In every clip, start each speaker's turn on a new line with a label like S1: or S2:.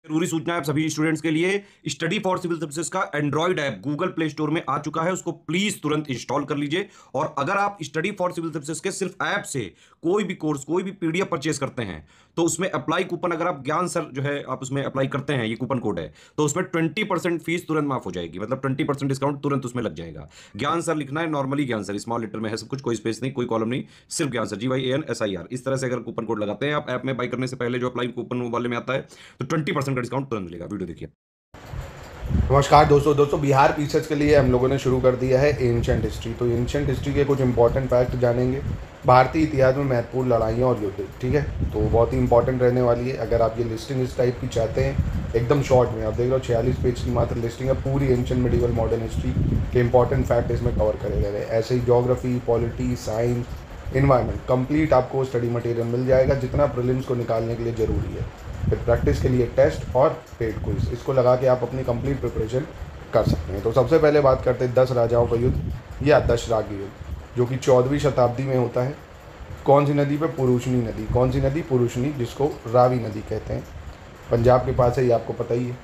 S1: जरूरी सूचना है आप सभी स्टूडेंट्स के लिए। स्टडी फॉर सिविल सर्विसेज का Android app Google play store में आ चुका है, उसको प्लीज तुरंत इंस्टॉल कर लीजिए। और अगर आप स्टडी फॉर सिविल सर्विसेज के सिर्फ ऐप से कोई भी कोर्स, कोई भी पीडीएफ परचेस करते हैं तो उसमें अप्लाई कूपन, अगर आप ज्ञान सर जो है आप उसमें अप्लाई करते हैं, ये कूपन कोड है, तो उसमें 20% फीस तुरंत माफ हो जाएगी, मतलब 20% डिस्काउंट तुरंत उसमें लग जाएगा। ज्ञान सर लिखना है, नॉर्मली ज्ञान सर स्मॉल लेटर में है सब कुछ, कोई स्पेस नहीं, कोई कॉलम नहीं, सिर्फ ज्ञान सर, GYANSIR। इस तरह से अगर कूपन कोड लगाते हैं आप ऐप में बाई करने से पहले, जो अप्लाई कूपन वाले में आता है, तो 20% का डिस्काउंट तुरंत मिलेगा। वीडियो देखिए।
S2: नमस्कार दोस्तों बिहार पीसेस के लिए हम लोगों ने शुरू कर दिया है एंशिएंट हिस्ट्री। तो एंशिएंट हिस्ट्री के कुछ इंपॉर्टेंट फैक्ट जानेंगे, भारतीय इतिहास में महत्वपूर्ण लड़ाइयाँ और युद्ध। ठीक है, तो बहुत ही इंपॉर्टेंट रहने वाली है। अगर आप ये लिस्टिंग इस टाइप की चाहते हैं एकदम शॉर्ट में, आप देख रहे हो 46 पेज की मात्र लिस्टिंग है, पूरी एंशिएंट मिडिवल मॉडर्न हिस्ट्री के इंपॉर्टेंट फैक्ट इसमें कवर करे गए हैं। ऐसे ही geography, polity, science, environment complete आपको स्टडी मटेरियल मिल जाएगा, जितना प्रीलिम्स को निकालने के लिए ज़रूरी है। फिर प्रैक्टिस के लिए टेस्ट और पेड क्विज, इसको लगा के आप अपनी कंप्लीट प्रिपरेशन कर सकते हैं। तो सबसे पहले बात करते हैं 10 राजाओं का युद्ध या दशराग युद्ध, जो कि 14वीं शताब्दी में होता है। कौन सी नदी पे? पुरुषनी नदी। कौन सी नदी? पुरुषनी, जिसको रावी नदी कहते हैं, पंजाब के पास है, ये आपको पता ही है।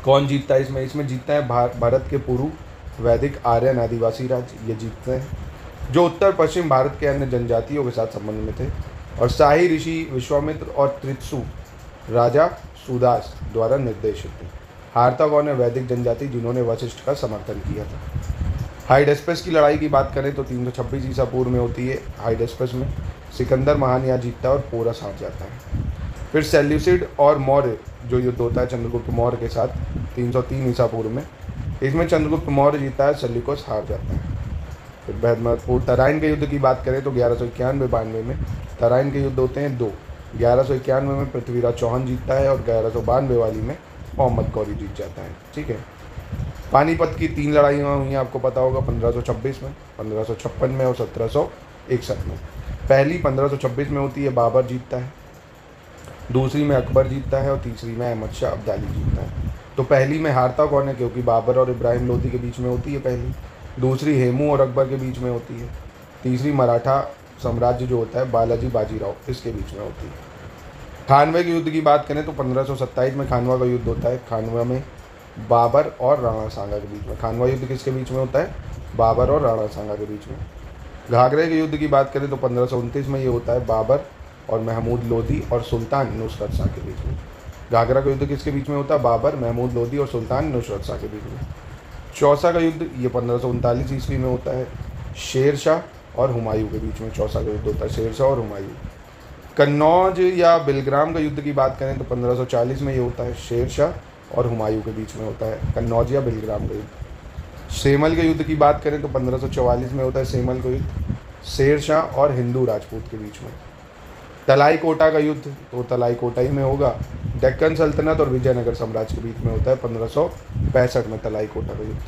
S2: कौन जीतता है इसमें? इसमें जीतता है भारत के पुरु वैदिक आर्यन आदिवासी राज्य, ये जीतते हैं, जो उत्तर पश्चिम भारत के अन्य जनजातियों के साथ संबंध में थे। और शाही ऋषि विश्वामित्र और त्रित्सु राजा सुदास द्वारा निर्देशित थे। हारता कौन है? वैदिक जनजाति, जिन्होंने वशिष्ठ का समर्थन किया था। हाइडेस्पस की लड़ाई की बात करें तो 326 ईसा पूर्व में होती है। हाइडेस्पस में सिकंदर महान यहाँ जीतता है और पोरस हार जाता है। फिर सेल्यूसिड और मौर्य जो युद्ध होता है चंद्रगुप्त मौर्य के साथ 303 ईसा पूर्व में, इसमें चंद्रगुप्त मौर्य जीतता है, सेल्यूकस हार जाता है। फिर बेहद महत्वपूर्ण तराइन के युद्ध की बात करें तो 1191-92 में तराइन के युद्ध होते हैं दो। 1191 में पृथ्वीराज चौहान जीतता है और 1192 वाली में मोहम्मद गौरी जीत जाता है। ठीक है, पानीपत की 3 लड़ाइयाँ हुई हैं, आपको पता होगा, 1526 में, 1556 में और 1761 में। पहली 1526 में होती है, बाबर जीतता है। दूसरी में अकबर जीतता है और तीसरी में अहमद शाह अब्दाली जीतता है। तो पहली में हारता कौन है? क्योंकि बाबर और इब्राहिम लोदी के बीच में होती है पहली। दूसरी हेमू और अकबर के बीच में होती है। तीसरी मराठा साम्राज्य जो होता है बालाजी बाजीराव, इसके बीच में होती है। खानवे के युद्ध की बात करें तो 1527 में खानवा का युद्ध होता है। खानवा में बाबर और राणा सांगा के बीच में। खानवा युद्ध किसके बीच में होता है? बाबर और राणा सांगा के बीच में। घाघरे के युद्ध की बात करें तो 1529 में ये होता है, बाबर और महमूद लोदी और सुल्तान नुसरत शाह के बीच में। घाघरा का युद्ध किसके बीच में होता है? बाबर, महमूद लोदी और सुल्तान नुसरत शाह के बीच में। चौसा का युद्ध ये 1539 ईस्वी में होता है, शेर शाह और हुमायूं के बीच में चौसा का युद्ध होता है, शेर शाह और हुमायूं। कन्नौज या बिलग्राम का युद्ध की बात करें तो 1540 में ये होता है, शेर शाह और हुमायूं के बीच में होता है कन्नौज या बिलग्राम का युद्ध। सेमल के युद्ध की बात करें तो 1544 में होता है सेमल का युद्ध, शेर शाह और हिंदू राजपूत के बीच में। तलाई कोटा का युद्ध तो तलाई कोटा ही में होगा, डेक्कन सल्तनत और विजयनगर साम्राज्य के बीच में होता है 1565 में तलाई कोटा का युद्ध।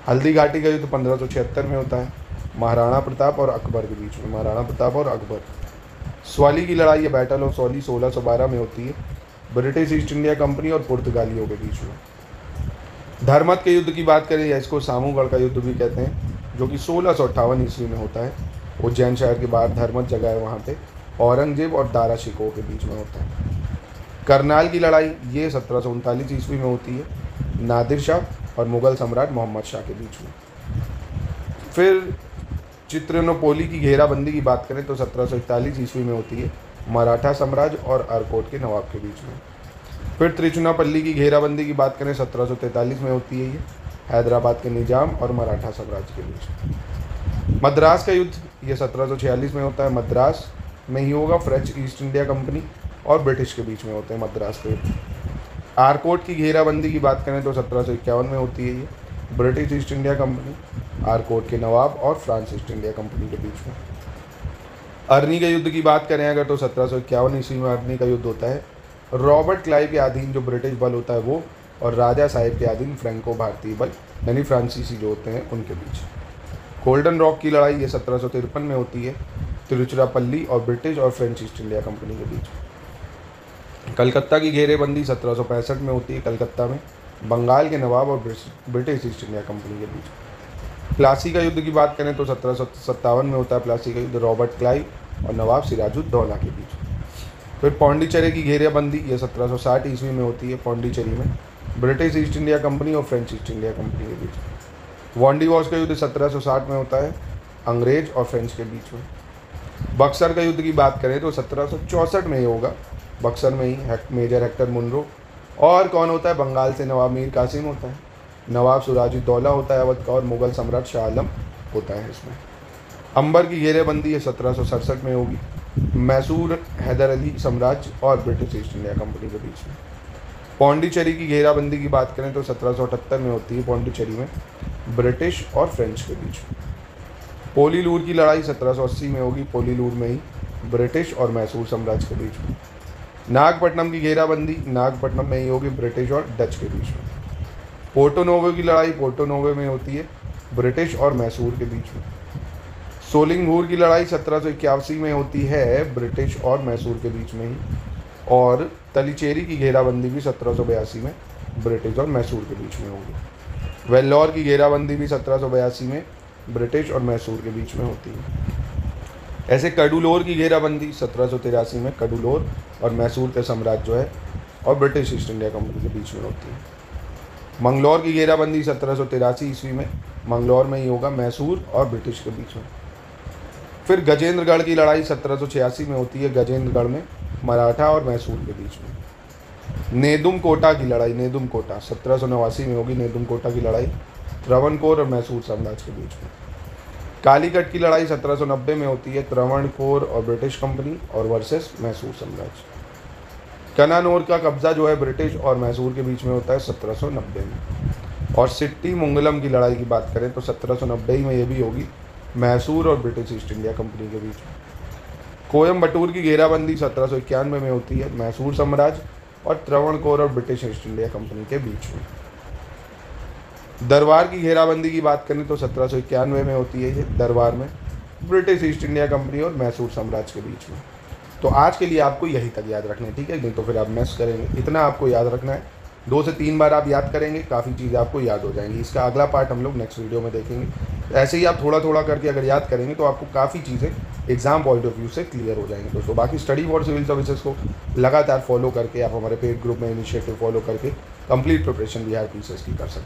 S2: हल्दी घाटी का युद्ध 1576 में होता है, महाराणा प्रताप और अकबर के बीच में, महाराणा प्रताप और अकबर। स्वाली की लड़ाई या बैटल ऑफ स्वाली 1612 में होती है, ब्रिटिश ईस्ट इंडिया कंपनी और पुर्तगालियों के बीच में। धर्मत के युद्ध की बात करें या इसको सामूगढ़ का युद्ध भी कहते हैं, जो कि 1658 ईस्वी में होता है। उज्जैन शहर के बाहर धर्मत जगह है, वहाँ पे औरंगजेब और दारा शिकोह के बीच में होता है। करनाल की लड़ाई ये 1739 ईस्वी में होती है, नादिर शाह और मुगल सम्राट मोहम्मद शाह के बीच में। फिर चित्रनोपोली की घेराबंदी की बात करें तो 1741 ईस्वी में होती है, मराठा साम्राज्य और अरकोट के नवाब के बीच में। फिर त्रिचुनापल्ली की घेराबंदी की बात करें 1743 में होती है, ये हैदराबाद के निजाम और मराठा साम्राज्य के बीच। मद्रास का युद्ध ये 1746 में होता है, मद्रास में ही होगा, फ्रेंच ईस्ट इंडिया कंपनी और ब्रिटिश के बीच में होते हैं मद्रास के युद्ध। आरकोट की घेराबंदी की बात करें तो 1751 में होती है, ये British east India company, Arcot के नवाब और फ्रांस ईस्ट इंडिया कंपनी के बीच में। अरनी के युद्ध की बात करें अगर तो 1751 ईस्वी में अरनी का युद्ध होता है, रॉबर्ट क्लाइव के अधीन जो ब्रिटिश बल होता है वो और राजा साहेब के अधीन फ्रैंको भारतीय बल यानी फ्रांसीसी जो होते हैं उनके बीच। गोल्डन रॉक की लड़ाई ये 1753 में होती है, तिरुचिरापल्ली और ब्रिटिश और फ्रेंच ईस्ट इंडिया कंपनी के बीच। कलकत्ता की घेरेबंदी 1765 में होती है, कलकत्ता में बंगाल के नवाब और ब्रिटिश ईस्ट इंडिया कंपनी के बीच। प्लासी का युद्ध की बात करें तो 1757 में होता है प्लासी का युद्ध, रॉबर्ट क्लाइव और नवाब सिराजुद्दौला के बीच। फिर पौंडीचेरी की घेराबंदी, ये 1760 ईस्वी में होती है पौंडीचेरी में, ब्रिटिश ईस्ट इंडिया कंपनी और फ्रेंच ईस्ट इंडिया कंपनी के बीच। वांडीवॉश का युद्ध 1760 में होता है अंग्रेज और फ्रेंच के बीच में। बक्सर का युद्ध की बात करें तो 1764 में ही होगा, बक्सर में ही मेजर हेक्टर मुनरो। और कौन होता है? बंगाल से नवाब मीर कासिम होता है, नवाब सिराजुद्दौला होता है अवध का, और मुगल सम्राट शाह आलम होता है इसमें। अंबर की घेराबंदी ये 1767 में होगी, मैसूर हैदर अली साम्राज्य और ब्रिटिश ईस्ट इंडिया कंपनी के बीच में। पौंडीचेरी की घेराबंदी की बात करें तो 1778 में होती है पौंडीचेरी में, ब्रिटिश और फ्रेंच के बीच में। पोलीलूर की लड़ाई 1780 में होगी, पोलीलूर में ही, ब्रिटिश और मैसूर साम्राज्य के बीच में। नागपट्टनम की घेराबंदी नागपट्टनम में ही होगी, ब्रिटिश और डच के बीच में। पोर्टो नोवो की लड़ाई पोर्टो नोवो में होती है, ब्रिटिश और मैसूर के बीच में। सोलिंगहुर की लड़ाई 1781 में होती है, ब्रिटिश और मैसूर के बीच में ही। और तलीचेरी की घेराबंदी भी 1782 में ब्रिटिश और मैसूर के बीच में होगी। वेल्लोर की घेराबंदी भी 1782 में ब्रिटिश और मैसूर के बीच में होती है। ऐसे कडुलोर की घेराबंदी 1783 में कडुलोर और मैसूर के साम्राज्य जो है और ब्रिटिश ईस्ट इंडिया कंपनी के बीच में होती है। मंगलौर की घेराबंदी 1783 ईस्वी में, मंगलौर में ही होगा, मैसूर और ब्रिटिश के बीच में। फिर गजेंद्रगढ़ की लड़ाई 1786 में होती है, गजेंद्रगढ़ में, मराठा और मैसूर के बीच में। नेदुम कोटा की लड़ाई नेदुम कोटा 1789 में होगी, नेदुम कोटा की लड़ाई त्रावणकोर और मैसूर साम्राज्य के बीच में। कालीकट की लड़ाई 1790 में होती है, त्रावणकोर और ब्रिटिश कंपनी और वर्सेस मैसूर साम्राज्य। कनानौर का कब्जा जो है ब्रिटिश और मैसूर के बीच में होता है 1790 में। और सिट्टी मुंगलम की लड़ाई की बात करें तो 1790 में ये भी होगी, मैसूर और ब्रिटिश ईस्ट इंडिया कंपनी के बीच में। कोयम्बटूर की घेराबंदी 1791 में होती है, मैसूर साम्राज्य और त्रावणकोर और ब्रिटिश ईस्ट इंडिया कंपनी के बीच में। दरबार की घेराबंदी की बात करें तो 1791 में होती है ये, दरबार में, ब्रिटिश ईस्ट इंडिया कंपनी और मैसूर साम्राज्य के बीच में। तो आज के लिए आपको यही तक याद रखना है, ठीक है, नहीं तो फिर आप मिस करेंगे। इतना आपको याद रखना है, 2 से 3 बार आप याद करेंगे, काफ़ी चीज़ें आपको याद हो जाएंगी। इसका अगला पार्ट हम लोग नेक्स्ट वीडियो में देखेंगे। ऐसे ही आप थोड़ा थोड़ा करके अगर याद करेंगे तो आपको काफ़ी चीज़ें एग्जाम पॉइंट ऑफ व्यू से क्लियर हो जाएंगे दोस्तों। बाकी स्टडी फॉर सिविल सर्विसेज को लगातार फॉलो करके आप हमारे पेड ग्रुप में इनिशिएटिव फॉलो करके कंप्लीट प्रिपरेशन बिहार पीसीएस की कर सकते हैं।